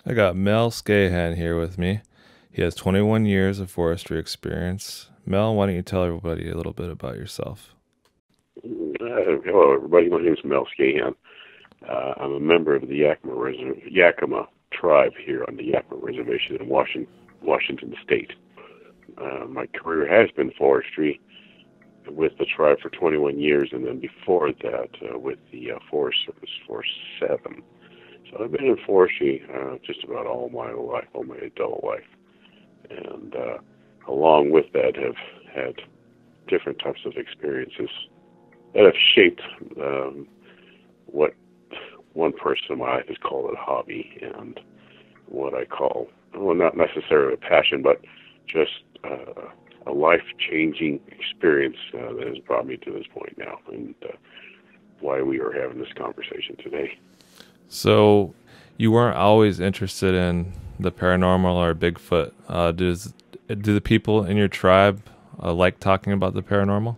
I got Mel Skahan here with me. He has 21 years of forestry experience. Mel, why don't you tell everybody a little bit about yourself? Hello, everybody. My name is Mel Skahan. I'm a member of the Yakima tribe here on the Yakima Reservation in Washington State. My career has been forestry with the tribe for 21 years, and then before that with the Forest Service for 7. So I've been in forestry just about all my life, all my adult life. And along with that have had different types of experiences that have shaped what one person in my life has called a hobby, and what I call, well, not necessarily a passion, but just a life-changing experience that has brought me to this point now, and why we are having this conversation today. So, you weren't always interested in the paranormal or Bigfoot. Do the people in your tribe like talking about the paranormal?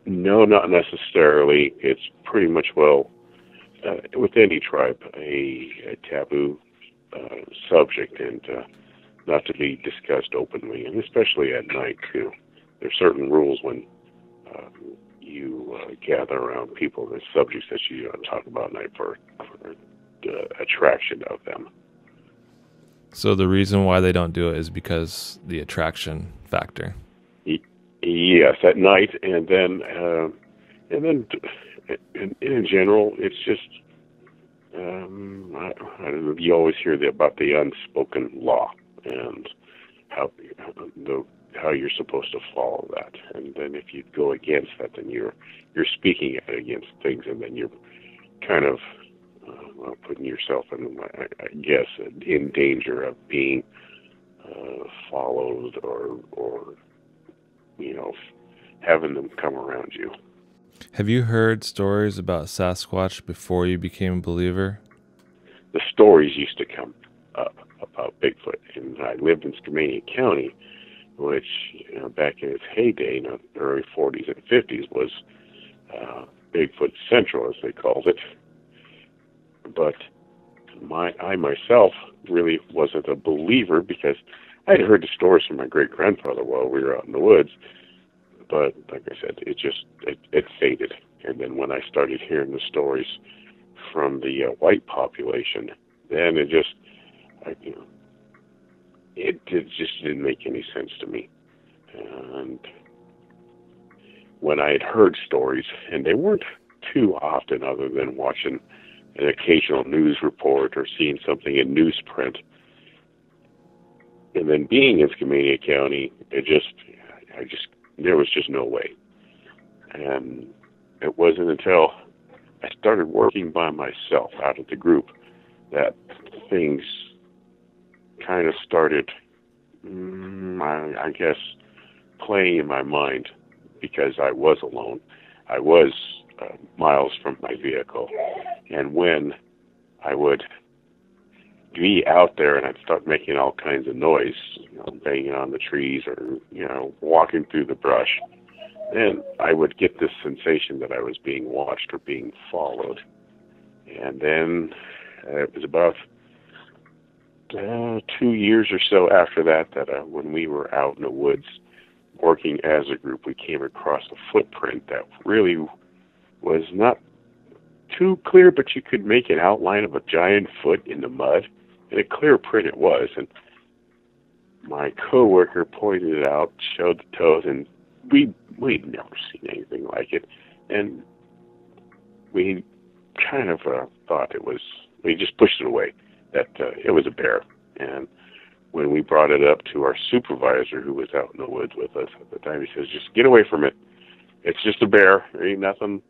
No, not necessarily. It's pretty much, with any tribe, a taboo subject, and not to be discussed openly, and especially at night, too. There's certain rules when you gather around people, the subjects that you talk about at night for the attraction of them. So the reason why they don't do it is because the attraction factor. Yes, at night, and then in general, it's just I don't know. You always hear about the unspoken law and how you're supposed to follow that, and then if you go against that, then you're speaking against things, and then you're kind of putting yourself in, I guess, in danger of being followed or having them come around you. Have you heard stories about Sasquatch before you became a believer? The stories used to come up about Bigfoot, and I lived in Skamania County, which back in its heyday, in the early 40s and 50s, was Bigfoot Central, as they called it. But I myself really wasn't a believer, because I'd heard the stories from my great-grandfather while we were out in the woods. But like I said, it faded. And then when I started hearing the stories from the white population, then it just didn't make any sense to me. And when I had heard stories, and they weren't too often, other than watching an occasional news report or seeing something in newsprint, and then being in Skamania County, there was just no way. And it wasn't until I started working by myself out of the group that things kind of started, I guess, playing in my mind, because I was alone. I was miles from my vehicle. And when I would be out there and I'd start making all kinds of noise, banging on the trees or, walking through the brush, then I would get this sensation that I was being watched or being followed. And then it was about 2 years or so after that when we were out in the woods working as a group, we came across a footprint that really was not too clear, but you could make an outline of a giant foot in the mud. And a clear print it was, and my coworker pointed it out, showed the toes, and we'd never seen anything like it, and we kind of thought we just pushed it away, that it was a bear. And when we brought it up to our supervisor, who was out in the woods with us at the time, he says, "Just get away from it. It's just a bear. There ain't nothing.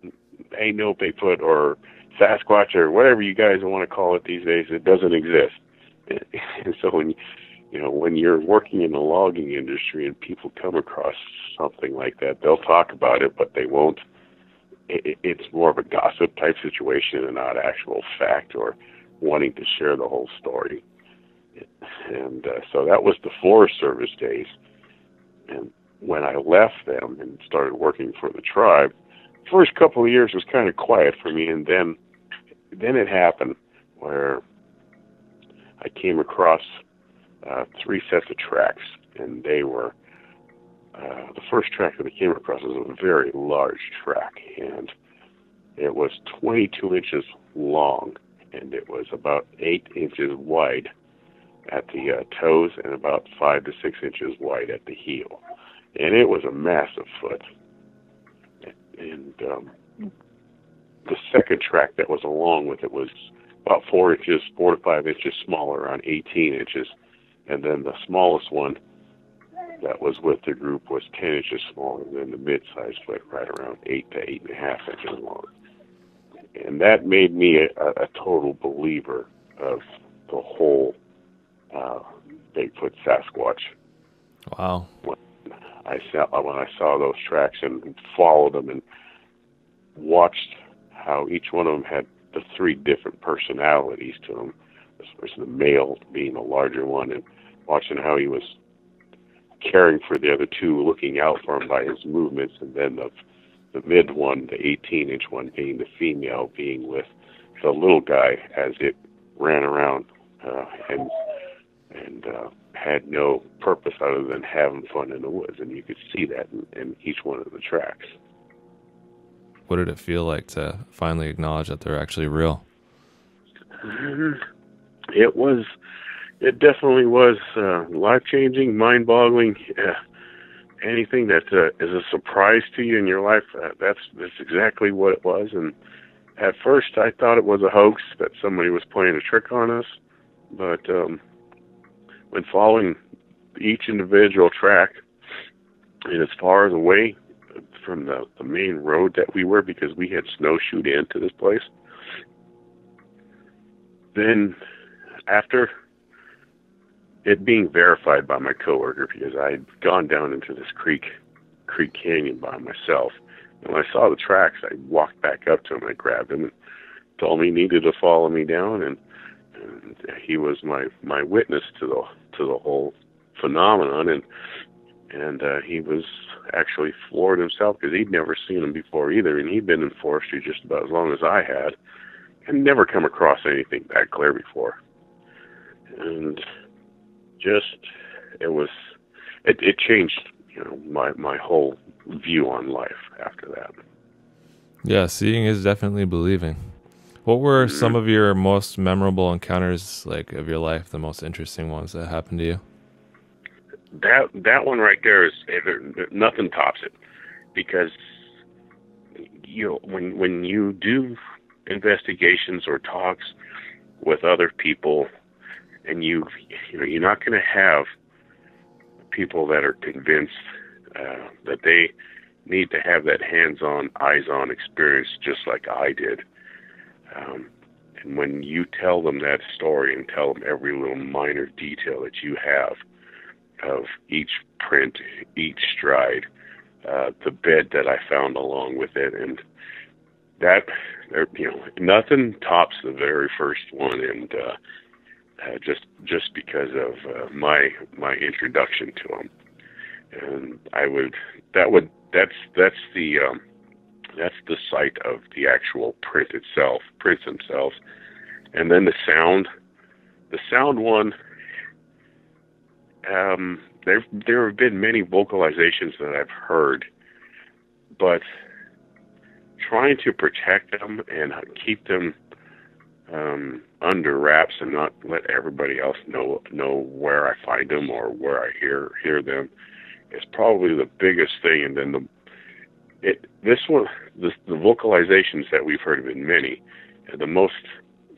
Ain't no Bigfoot or Sasquatch or whatever you guys want to call it these days. It doesn't exist." And so when you're working in the logging industry and people come across something like that, they'll talk about it, but they won't. It's more of a gossip type situation and not actual fact or wanting to share the whole story. And so that was the Forest Service days. And when I left them and started working for the tribe, the first couple of years was kind of quiet for me, and then it happened where I came across 3 sets of tracks, and they were the first track that I came across was a very large track, and it was 22 inches long, and it was about 8 inches wide at the toes and about 5 to 6 inches wide at the heel. And it was a massive foot. And the second track that was along with it was about 4 to 5 inches smaller, around 18 inches. And then the smallest one that was with the group was 10 inches smaller than the mid-sized foot, right around 8 to 8.5 inches long. And that made me a total believer of the whole Bigfoot Sasquatch. Wow. When I saw those tracks and followed them and watched how each one of them had the 3 different personalities to them, especially the male being the larger one, and watching how he was caring for the other 2, looking out for him by his movements, and then the mid one, the 18-inch one, being the female, being with the little guy as it ran around and had no purpose other than having fun in the woods, and you could see that in each one of the tracks. What did it feel like to finally acknowledge that they're actually real? It definitely was life-changing, mind-boggling. Anything that is a surprise to you in your life, that's exactly what it was. And at first, I thought it was a hoax, that somebody was playing a trick on us. But when following each individual track, and as far away from the main road that we were, because we had snowshoed into this place, then after it being verified by my coworker, because I had gone down into this creek canyon by myself, and when I saw the tracks, I walked back up to him, I grabbed him, and told him he needed to follow me down, and he was my witness to the whole phenomenon, and he was actually floored himself, because he'd never seen them before either, and he'd been in forestry just about as long as I had, and never come across anything that clear before. And it changed, my whole view on life after that. Yeah, seeing is definitely believing. What were some of your most memorable encounters, of your life, the most interesting ones that happened to you? That one right there is nothing tops it, because when you do investigations or talks with other people, and you're not going to have people that are convinced that they need to have that hands-on, eyes-on experience just like I did. And when you tell them that story and tell them every little minor detail that you have of each print, each stride, the bed that I found along with it, and that, nothing tops the very first one, and just because of my introduction to them, and that's the site of the actual prints themselves, and then the sound one. There have been many vocalizations that I've heard, but trying to protect them and keep them under wraps and not let everybody else know where I find them or where I hear them is probably the biggest thing. And then the vocalizations that we've heard have been many. And the most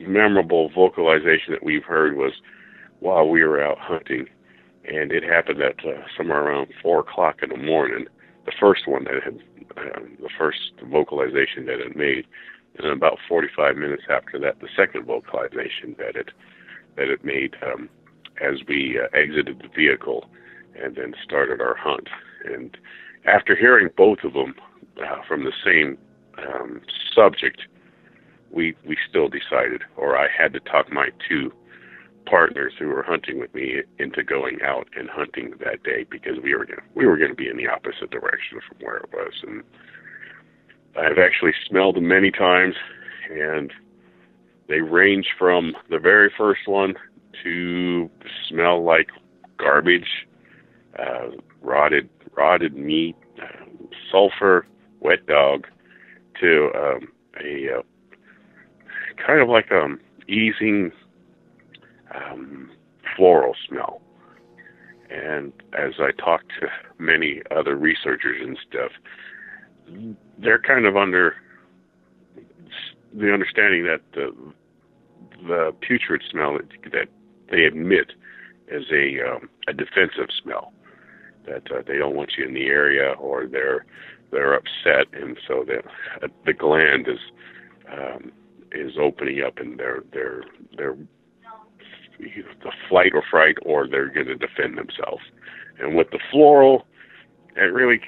memorable vocalization that we've heard was while we were out hunting, and it happened at somewhere around 4:00 in the morning. The first one that had the first vocalization that it made. And then about 45 minutes after that, the second vocalization that it made as we exited the vehicle and then started our hunt. And after hearing both of them from the same subject, we still decided, or I had to talk my 2 partners who were hunting with me into going out and hunting that day, because we were going to be in the opposite direction from where it was. And I've actually smelled them many times, and They range from the very first one to smell like garbage, rotted meat, sulfur, wet dog, to a kind of like easing floral smell. And as I talk to many other researchers and stuff, they're kind of under the understanding that the putrid smell that they admit is a defensive smell, that they don't want you in the area, or they're upset, and so the gland is opening up, and they're the flight or fright, or they're going to defend themselves. And with the floral, I really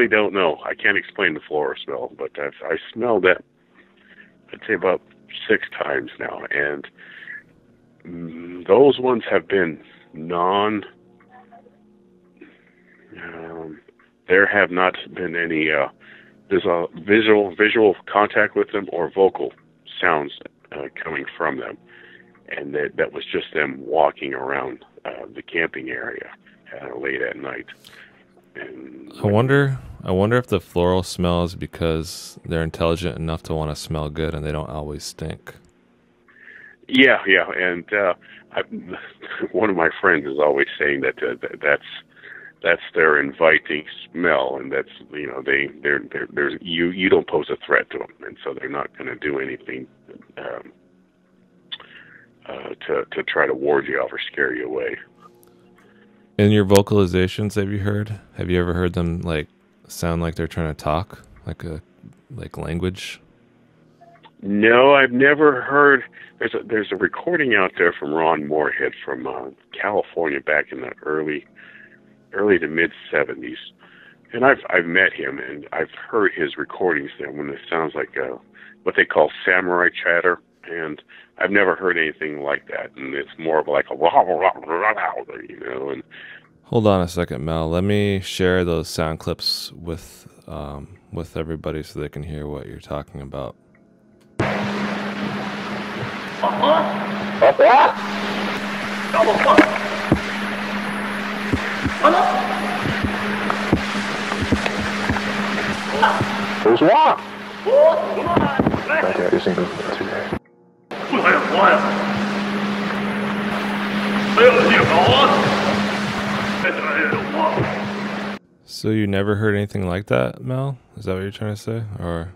don't know. I can't explain the floral smell, but I smelled that, I'd say, about 6 times now, and those ones have been there have not been any there's a visual contact with them or vocal sounds coming from them, and that was just them walking around the camping area late at night. And I wonder if the floral smell is because they're intelligent enough to want to smell good and they don't always stink. Yeah, and one of my friends is always saying that that's their inviting smell, and that's, you don't pose a threat to them, and so they're not going to do anything to try to ward you off or scare you away. In your vocalizations, have you ever heard them sound like they're trying to talk, like language? No, I've never heard. There's a recording out there from Ron Moorhead from California back in the early to mid 70s, and I've met him, and I've heard his recordings there when it sounds like what they call samurai chatter, and I've never heard anything like that, and it's more of like a and hold on a second, Mel. Let me share those sound clips with everybody so they can hear what you're talking about. There's one. Okay, using the So you never heard anything like that, Mel? Is that what you're trying to say? Or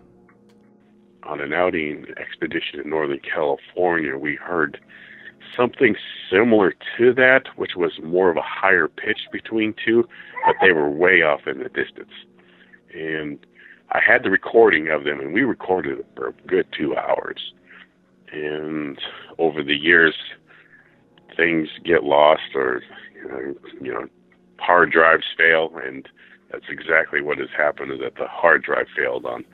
on an outing expedition in Northern California, we heard something similar to that, which was more of a higher pitch between two, but they were way off in the distance. And I had the recording of them, and we recorded it for a good 2 hours. And over the years, things get lost, or hard drives fail, and that's exactly what has happened. Is that the hard drive failed on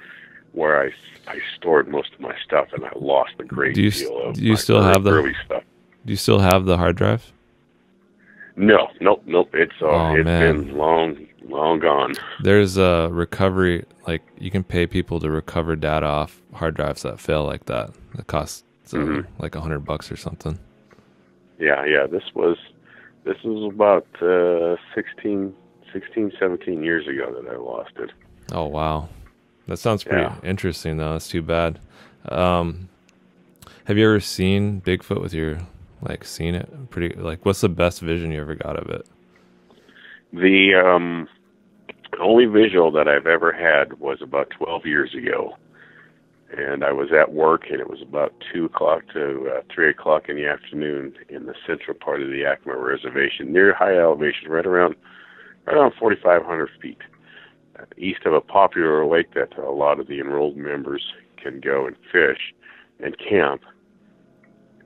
where I stored most of my stuff, and I lost a great deal of do you still have early stuff. Do you still have the hard drive? Nope. It's been long gone. There's a recovery, you can pay people to recover data off hard drives that fail like that. It costs like $100 or something. Yeah. This was about 16, 17 years ago that I lost it. Oh wow, that sounds pretty interesting though. That's too bad. Have you ever seen Bigfoot with your seen it? What's the best vision you ever got of it? The only visual that I've ever had was about 12 years ago, and I was at work, and it was about 2 o'clock to 3 o'clock in the afternoon in the central part of the Yakima Reservation, near high elevation, right around 4,500 feet, east of a popular lake that a lot of the enrolled members can go and fish and camp.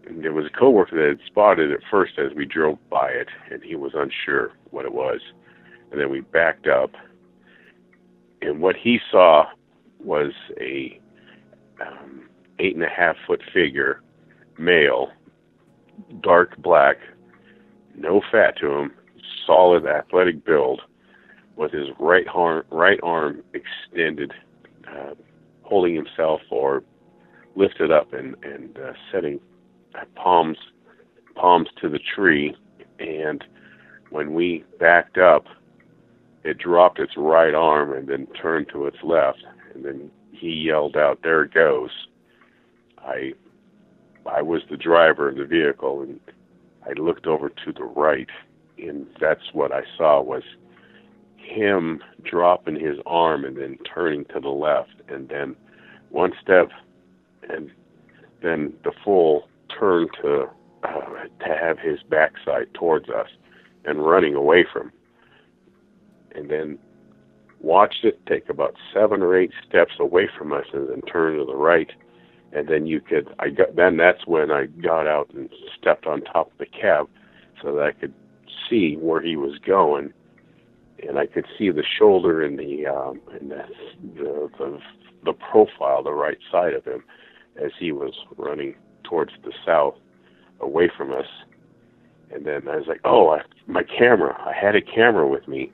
And there was a coworker that had spotted it first as we drove by it, and he was unsure what it was. And then we backed up, and what he saw was a 8.5-foot figure, male, dark black, no fat to him, solid athletic build, with his right arm extended, holding himself or lifted up and setting palms to the tree, and when we backed up, it dropped its right arm and then turned to its left, and then he yelled out, "There it goes." I was the driver of the vehicle, and I looked over to the right, and that's what I saw was him dropping his arm and then turning to the left, and then one step, and then the full turn to have his backside towards us and running away from, and then watched it take about 7 or 8 steps away from us and then turn to the right. And then then that's when I got out and stepped on top of the cab so that I could see where he was going, and I could see the shoulder and the profile, the right side of him, as he was running towards the south, away from us. And then I was like, "Oh, my camera! I had a camera with me,"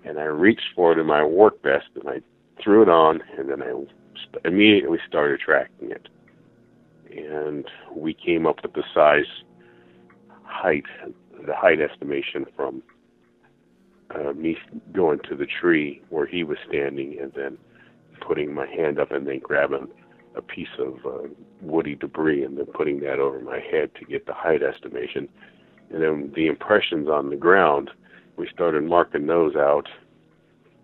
and I reached for it in my work vest and I threw it on, and then I immediately started tracking it, and we came up with the height estimation from me going to the tree where he was standing, and then putting my hand up and then grabbing a piece of woody debris and then putting that over my head to get the height estimation. And then the impressions on the ground, we started marking those out,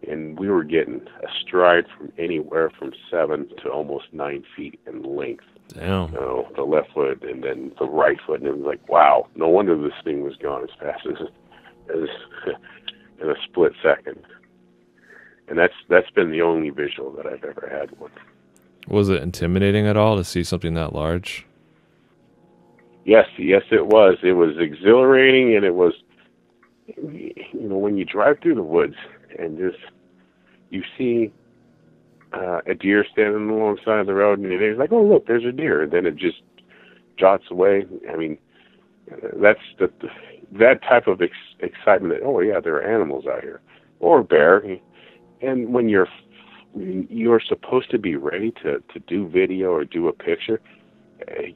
and we were getting a stride from anywhere from 7 to almost 9 feet in length. Damn. The left foot and then the right foot, and it was like, wow, no wonder this thing was gone as fast as in a split second. And that's been the only visual that I've ever had one. Was it intimidating at all to see something that large? Yes, it was. It was exhilarating, and it was, when you drive through the woods and just you see a deer standing alongside the road, and it's like, "Oh, look, there's a deer," and then it just jots away. I mean, that's that type of excitement that, oh yeah, there are animals out here, or a bear. And when you're supposed to be ready to do video or do a picture,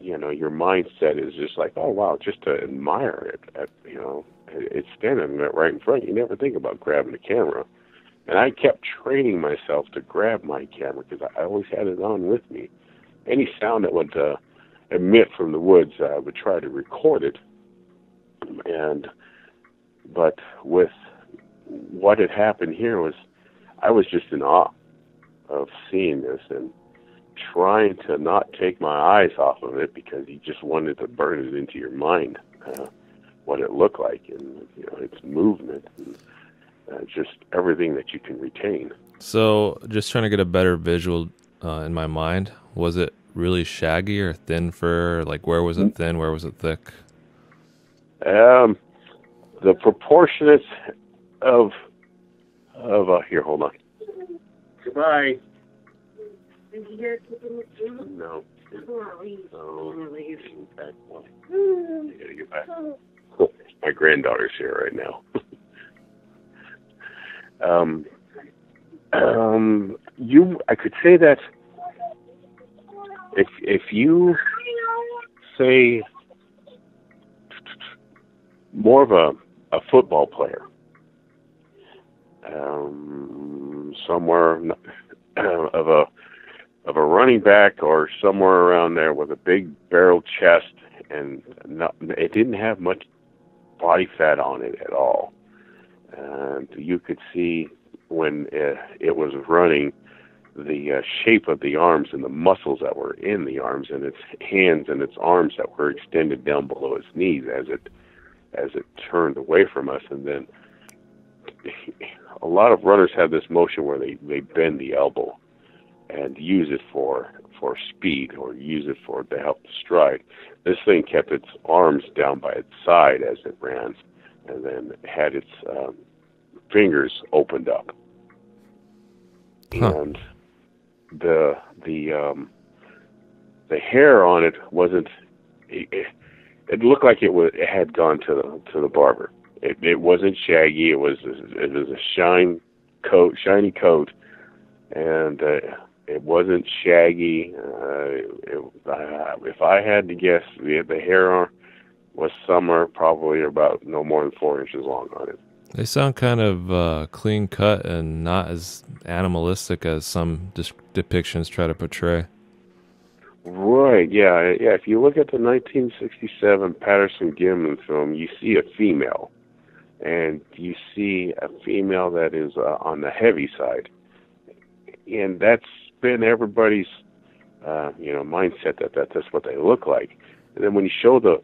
your mindset is just like, oh wow, just to admire it. It's standing right in front. You never think about grabbing a camera. And I kept training myself to grab my camera because I always had it on with me. Any sound that would emit from the woods, I would try to record it. But with what had happened here I was just in awe of seeing this and trying to not take my eyes off of it because you just wanted to burn it into your mind, what it looked like, and its movement, and just everything that you can retain. So, just trying to get a better visual in my mind, was it really shaggy or thin fur? Like, where was it thin? Where was it thick? The proportionate of here, hold on. Goodbye. No. Back one. I gotta get back. My granddaughter's here right now. I could say that if you say more of a football player, somewhere of a running back or somewhere around there with a big barrel chest, and it didn't have much body fat on it at all. And you could see when it was running the shape of the arms and the muscles that were in the arms, and its hands and its arms that were extended down below its knees as it turned away from us. And then a lot of runners have this motion where they bend the elbow and use it for speed or use it to help the stride. This thing kept its arms down by its side as it ran, and then had its fingers opened up. And the hair on it wasn't. It looked like it had gone to the barber. It wasn't shaggy. It was a shiny coat, and It wasn't shaggy. If I had to guess, the hair was somewhere probably about no more than 4 inches long on it. They sound kind of clean cut and not as animalistic as some depictions try to portray. Right, yeah. If you look at the 1967 Patterson-Gimlin film, you see a female, and you see a female that is on the heavy side, and that's been everybody's mindset that's what they look like. And then when you show the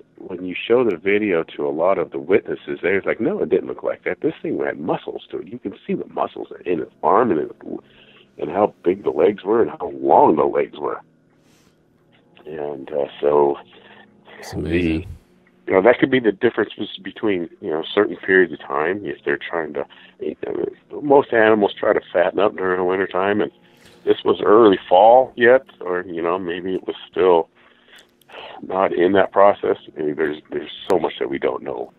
video to a lot of the witnesses, they're like, no, it didn't look like that. This thing had muscles to it. You can see the muscles in its arm and how big the legs were and how long the legs were. And so that could be the difference between certain periods of time. If they're trying to, most animals try to fatten up during the wintertime, and this was early fall yet, or maybe it was still not in that process. Maybe there's so much that we don't know.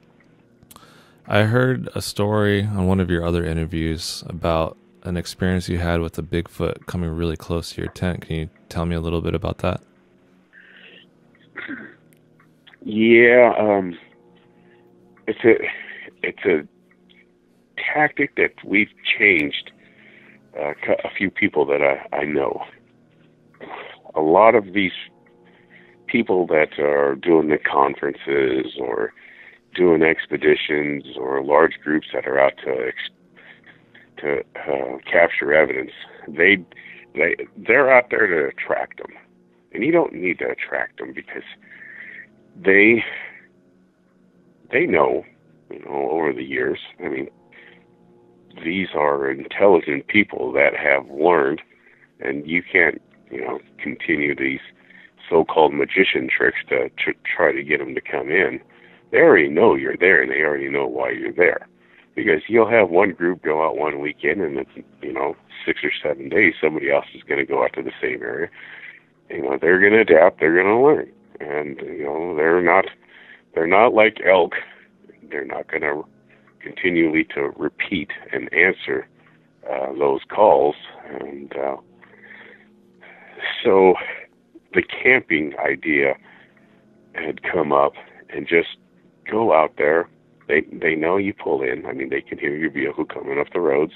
I heard a story on one of your other interviews about an experience you had with a Bigfoot coming really close to your tent. Can you tell me a little bit about that? Yeah, it's a tactic that we've changed. A few people that I know. A lot of these people that are doing the conferences or doing expeditions or large groups that are out to capture evidence, they're out there to attract them, and you don't need to attract them because they know, over the years. I mean, these are intelligent people that have learned, and you can't, continue these so-called magician tricks to try to get them to come in. They already know you're there, and they already know why you're there. Because you'll have one group go out one weekend, and it's, 6 or 7 days, somebody else is going to go out to the same area. They're going to adapt, they're going to learn. And, they're not like elk. They're not going to continually to repeat and answer those calls. And so the camping idea had come up, and just go out there. They know you pull in. I mean, they can hear your vehicle coming up the roads,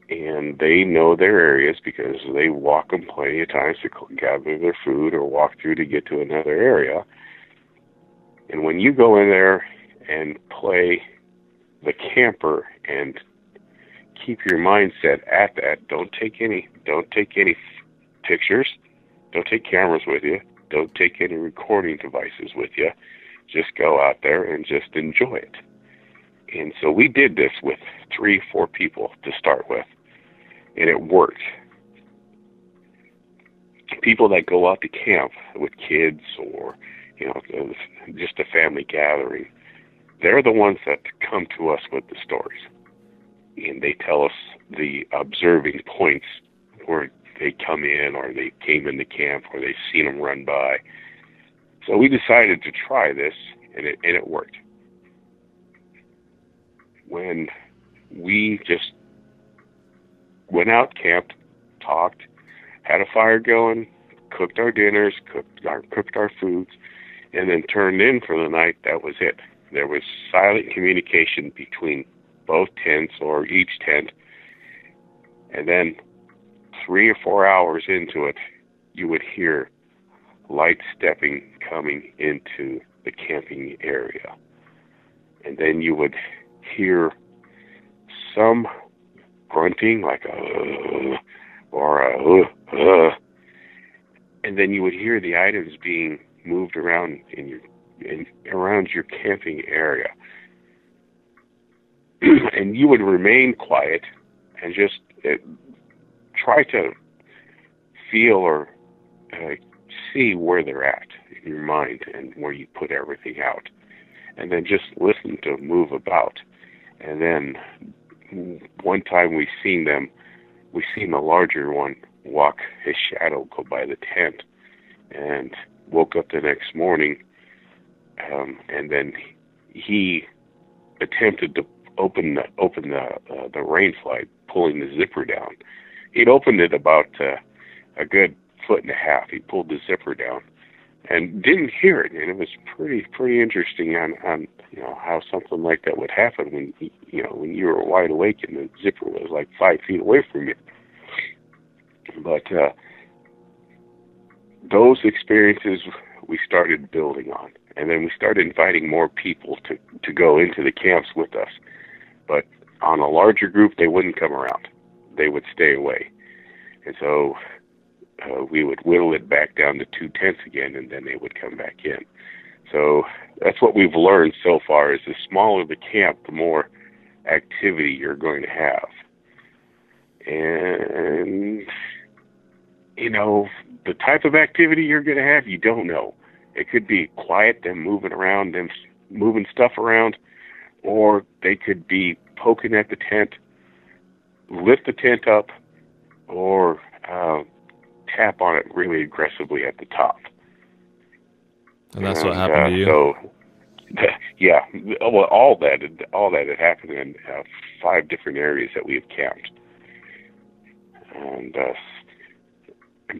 and they know their areas because they walk them plenty of times to gather their food or walk through to get to another area. And when you go in there and play the camper and keep your mindset at that, don't take any pictures, don't take cameras with you, don't take any recording devices with you. Just go out there and just enjoy it. And so we did this with 3-4 people to start with, and it worked. People that go out to camp with kids or, just a family gathering, they're the ones that come to us with the stories. And they tell us the observing points where they come in, or they came into camp, or they've seen them run by. So we decided to try this, and it worked. When we just went out, camped, talked, had a fire going, cooked our dinners, cooked our foods, and then turned in for the night, that was it. There was silent communication between both tents or each tent. And then 3 or 4 hours into it, you would hear light stepping coming into the camping area. And then you would hear some grunting, like or and then you would hear the items being moved around around your camping area. And you would remain quiet and just try to feel or see where they're at in your mind and where you put everything out. And then just listen to move about. And then one time we seen a larger one walk, his shadow go by the tent, and woke up the next morning, and then he attempted to open the rain slide, pulling the zipper down. He'd opened it about a good foot and a half. He pulled the zipper down and didn't hear it, and it was pretty interesting on how something like that would happen when you were wide awake and the zipper was like 5 feet away from you. But those experiences we started building on, and then we started inviting more people to go into the camps with us. But on a larger group, they wouldn't come around. They would stay away. And so we would whittle it back down to 2 tents again, and then they would come back in. So that's what we've learned so far, is the smaller the camp, the more activity you're going to have. And, the type of activity you're going to have, you don't know. It could be quiet, them moving around, them moving stuff around, or they could be poking at the tent, lift the tent up, or tap on it really aggressively at the top. And that's what happened to you? So, yeah, well, all that had happened in 5 different areas that we have camped. And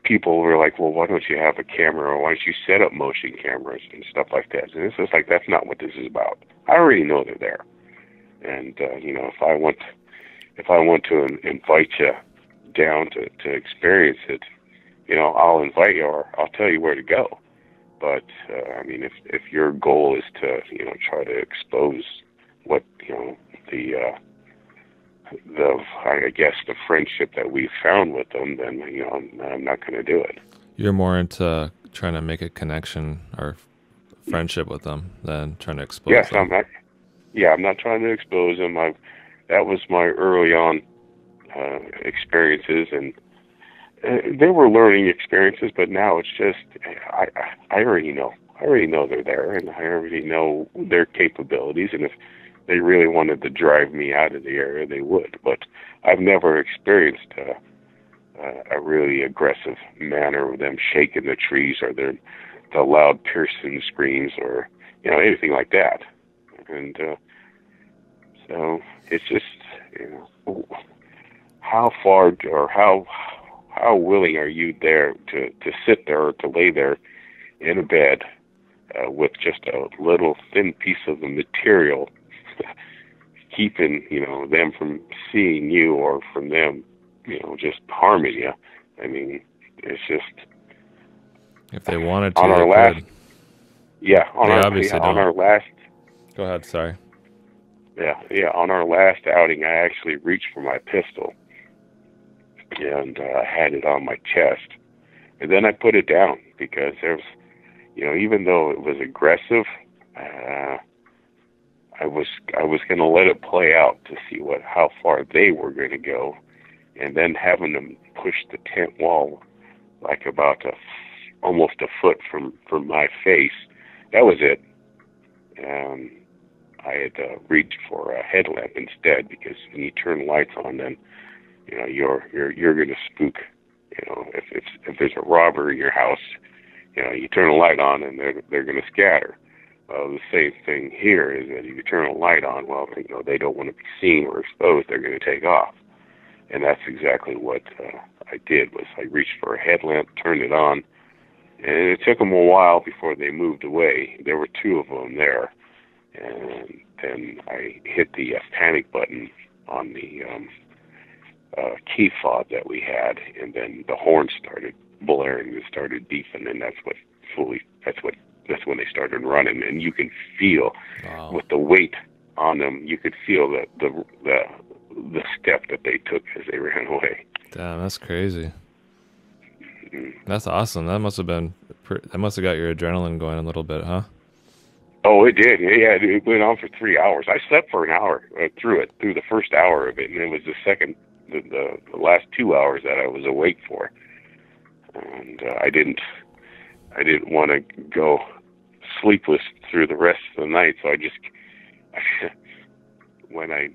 people were like, well, why don't you have a camera, or why don't you set up motion cameras and stuff like that? And it's just like, that's not what this is about. I already know they're there. And, if I want to invite you down to experience it, I'll invite you, or I'll tell you where to go. But, if your goal is to, try to expose what, the friendship that we found with them, then, I'm not going to do it. You're more into trying to make a connection or friendship with them than trying to expose them. I'm not trying to expose them. That was my early on experiences, and they were learning experiences, but now it's just, I already know. I already know they're there, and I already know their capabilities, and if they really wanted to drive me out of the area, they would. But I've never experienced a really aggressive manner of them shaking the trees, or the loud piercing screams, or anything like that. And so it's just how far or how willing are you there to sit there or to lay there in a bed with just a little thin piece of the material keeping, them from seeing you, or from them, just harming you. I mean, it's just... If they wanted to, on our last... Could. Yeah, on our last... Go ahead, sorry. Yeah, on our last outing, I actually reached for my pistol, and had it on my chest. And then I put it down, because there was, even though it was aggressive, I was going to let it play out to see how far they were going to go, and then having them push the tent wall like about almost a foot from my face. That was it. I had reached for a headlamp instead, because when you turn lights on, then you're going to spook. If there's a robber in your house, you turn a light on and they're going to scatter. The same thing here is that if you turn a light on, well, they don't want to be seen or exposed. They're going to take off. And that's exactly what I did. Was I reached for a headlamp, turned it on, and it took them a while before they moved away. There were 2 of them there, and then I hit the panic button on the key fob that we had, and then the horn started blaring and started beeping, and that's when they started running. And you can feel, wow, with the weight on them, you could feel the step that they took as they ran away. Damn, that's crazy. That's awesome. That must have got your adrenaline going a little bit, huh? Oh, it did. Yeah, it went on for 3 hours. I slept for an hour through the first hour of it, and it was the last 2 hours that I was awake for. And I didn't want to go sleepless through the rest of the night, so when I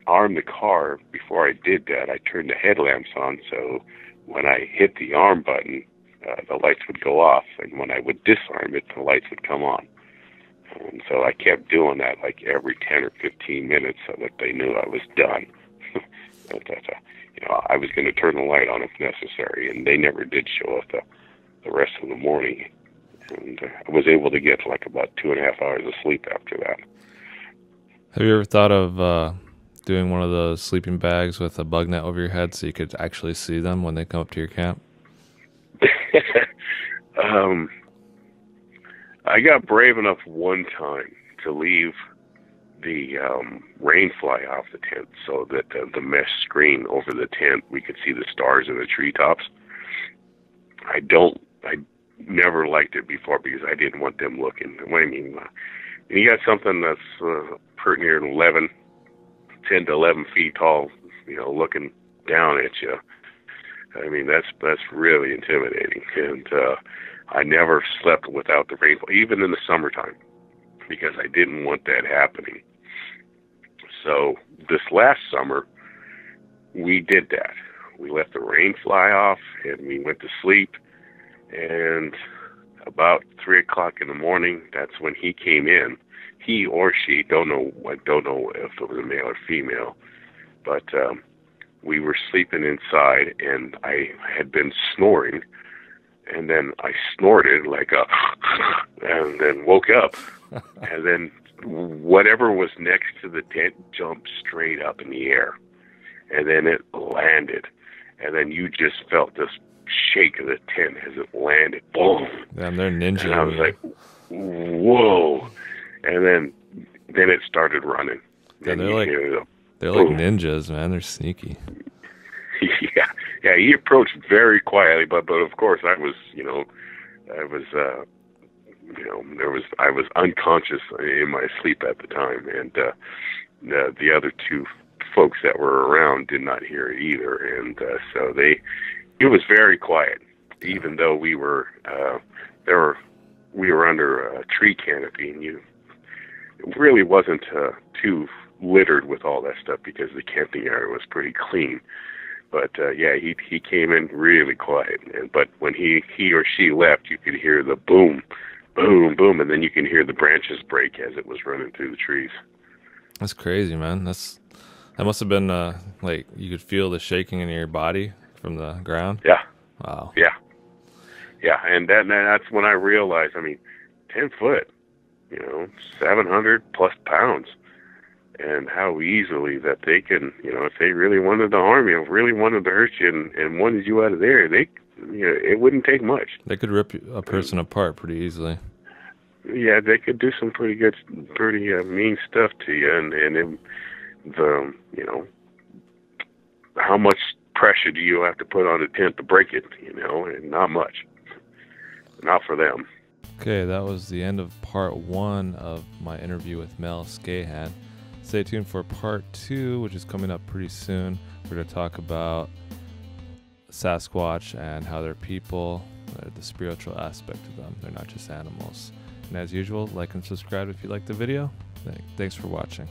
armed the car, before I did that, I turned the headlamps on, so when I hit the arm button, the lights would go off, and when I would disarm it, the lights would come on. And so I kept doing that like every 10 or 15 minutes so that they knew I was done. But I was going to turn the light on if necessary, and they never did show up the rest of the morning. And I was able to get like about 2.5 hours of sleep after that. Have you ever thought of doing one of those sleeping bags with a bug net over your head so you could actually see them when they come up to your camp? I got brave enough one time to leave the rain fly off the tent so that the mesh screen over the tent, we could see the stars in the treetops. I never liked it before because I didn't want them looking. I mean, you got something that's pretty near 10 to 11 feet tall, looking down at you. I mean, that's really intimidating. And I never slept without the rainfall, even in the summertime, because I didn't want that happening. So this last summer, we did that. We let the rain fly off, and we went to sleep. And about 3 o'clock in the morning, that's when he came in. He or she, I don't know if it was a male or female, but we were sleeping inside, and I had been snoring, and then I snorted like and then woke up, and then whatever was next to the tent jumped straight up in the air, and then it landed, and then you just felt this shake of the tent as it landed. Boom! Damn, they're ninja. And I was like, whoa! And then it started running. Yeah, they're like ninjas, man. They're sneaky. Yeah. He approached very quietly, but of course I was unconscious in my sleep at the time, and the other two folks that were around did not hear it either, and so it was very quiet, even though we were under a tree canopy, and it really wasn't too littered with all that stuff because the camping area was pretty clean. But he came in really quiet, but when he or she left, you could hear the boom, boom, boom, and then you can hear the branches break as it was running through the trees. That's crazy, man. That must have been like you could feel the shaking in your body from the ground. Yeah. Wow. Yeah, and that's when I realized. I mean, 10 foot, 700 plus pounds, and how easily that they can, if they really wanted to harm you, really wanted to hurt you, and wanted you out of there, it wouldn't take much. They could rip a person apart pretty easily. Yeah, they could do some pretty mean stuff to you, and how much pressure do you have to put on a tent to break it? And not much. Not for them. Okay, that was the end of part 1 of my interview with Mel Skahan. Stay tuned for part 2, which is coming up pretty soon. We're going to talk about Sasquatch and how they're people, the spiritual aspect of them. They're not just animals. And as usual, like and subscribe if you like the video. Thanks for watching.